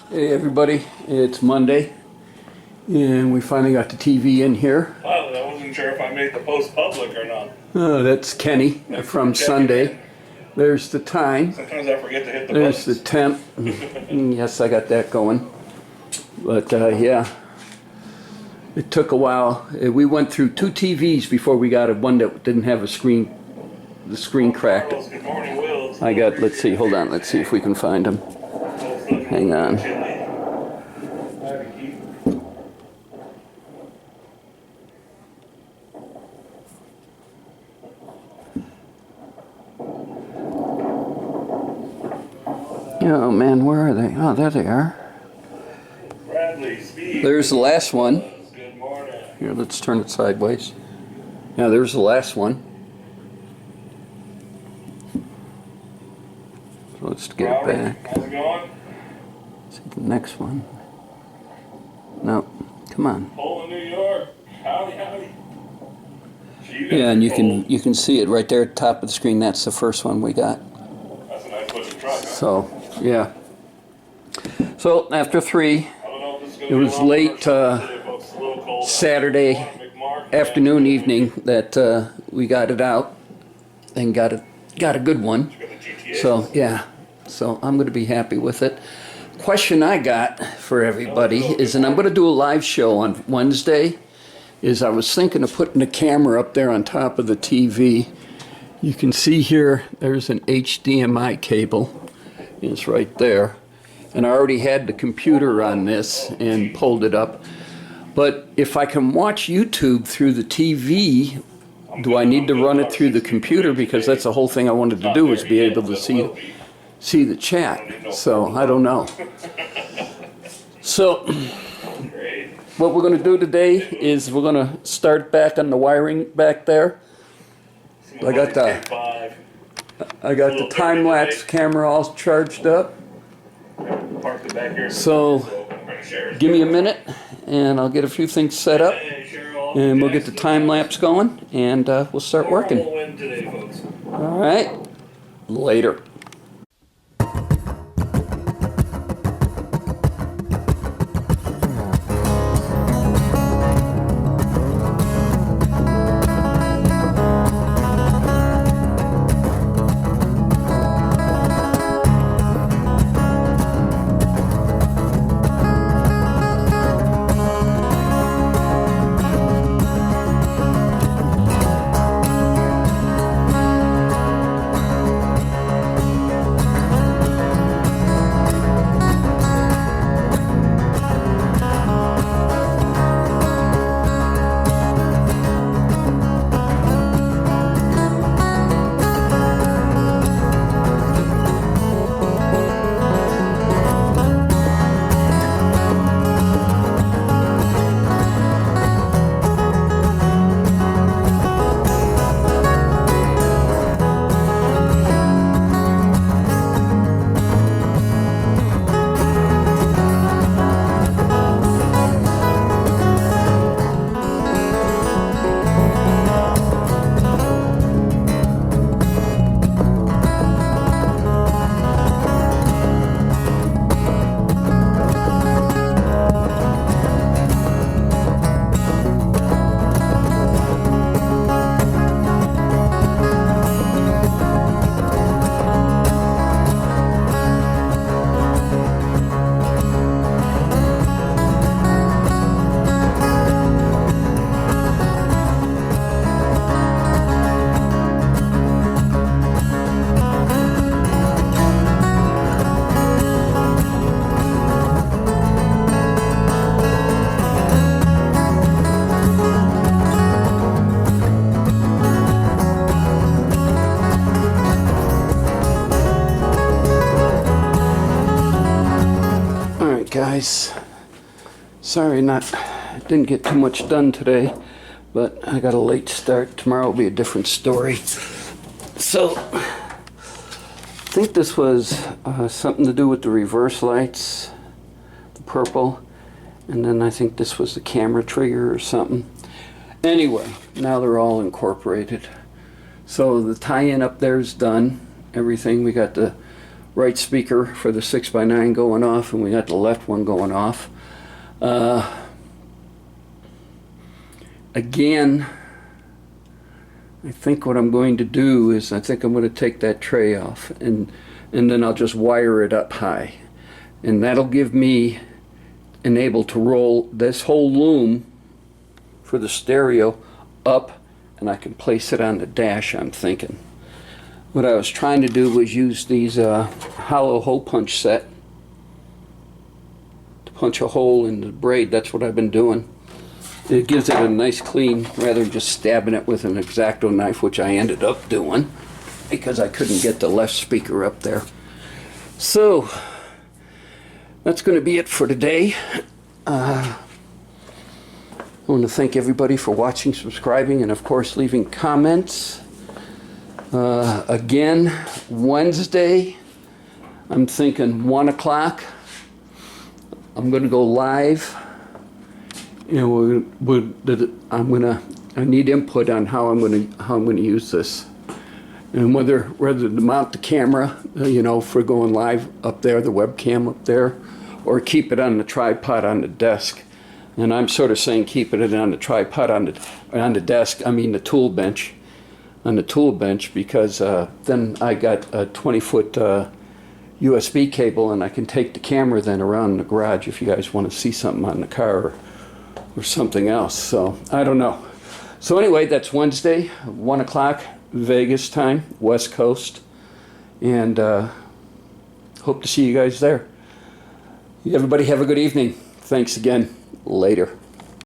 Hey everybody, it's Monday and we finally got the TV in here. Wow, I wasn't sure if I made the post public or not. That's Kenny from Sunday. There's the time. Sometimes I forget to hit the There's buttons. the temp. Yes, I got that going. But yeah, it took a while. We went through 2 TVs before we got one that didn't have a screen. The screen cracked. Good morning, Wills. I got, let's see, hold on, let's see if we can find them. Hang on. Oh man, where are they? Oh, there they are. Bradley, Speed. There's the last one. Good morning. Here, let's turn it sideways. Yeah, there's the last one. So let's get Robert, it back. how's it going? See the next one. No, come on. Poland, New York. Howdy, howdy. Yeah, and you can see it right there at the top of the screen. That's the first one we got. That's a nice looking truck, huh? So, yeah. So after 3, I don't know if this is gonna it be was a long late version today, folks. It's a little cold. Saturday afternoon, evening that we got it out and got a good one. So yeah, so I'm going to be happy with it. Question I got for everybody is, and I'm going to do a live show on Wednesday, is I was thinking of putting the camera up there on top of the TV. You can see here, there's an HDMI cable. It's right there. And I already had the computer on this and pulled it up. But if I can watch YouTube through the TV, do I need to run it through the computer? Because that's the whole thing I wanted to do, is be able to see the chat. So I don't know. So what we're going to do today is we're going to start back on the wiring back there. I got the time-lapse camera all charged up. So give me a minute and I'll get a few things set up and we'll get the time-lapse going and we'll start working. All right, later. Guys, sorry didn't get too much done today, but I got a late start. Tomorrow will be a different story. So I think this was something to do with the reverse lights, the purple, and then I think this was the camera trigger or something. Anyway, now they're all incorporated. So the tie-in up there is done. Everything, we got the right speaker for the 6x9 going off, and we got the left one going off. Again, I think what I'm going to do is I think I'm going to take that tray off, and then I'll just wire it up high, and that'll give me able to roll this whole loom for the stereo up, and I can place it on the dash, I'm thinking. What I was trying to do was use these hollow hole punch set to punch a hole in the braid. That's what I've been doing. It gives it a nice clean rather than just stabbing it with an X-Acto knife, which I ended up doing because I couldn't get the left speaker up there. So that's going to be it for today. I want to thank everybody for watching, subscribing, and of course leaving comments. Again, Wednesday, I'm thinking 1 o'clock. I'm going to go live. You know, I need input on how I'm going to use this, and whether to mount the camera, you know, for going live up there, the webcam up there, or keep it on the tripod on the desk. And I'm sort of saying keep it on the tripod on the desk. I mean the tool bench, on the tool bench, because then I got a 20-foot USB cable, and I can take the camera then around the garage if you guys want to see something on the car or something else. So I don't know. So anyway, that's Wednesday, 1 o'clock Vegas time, West Coast, and hope to see you guys there. Everybody have a good evening. Thanks again. Later.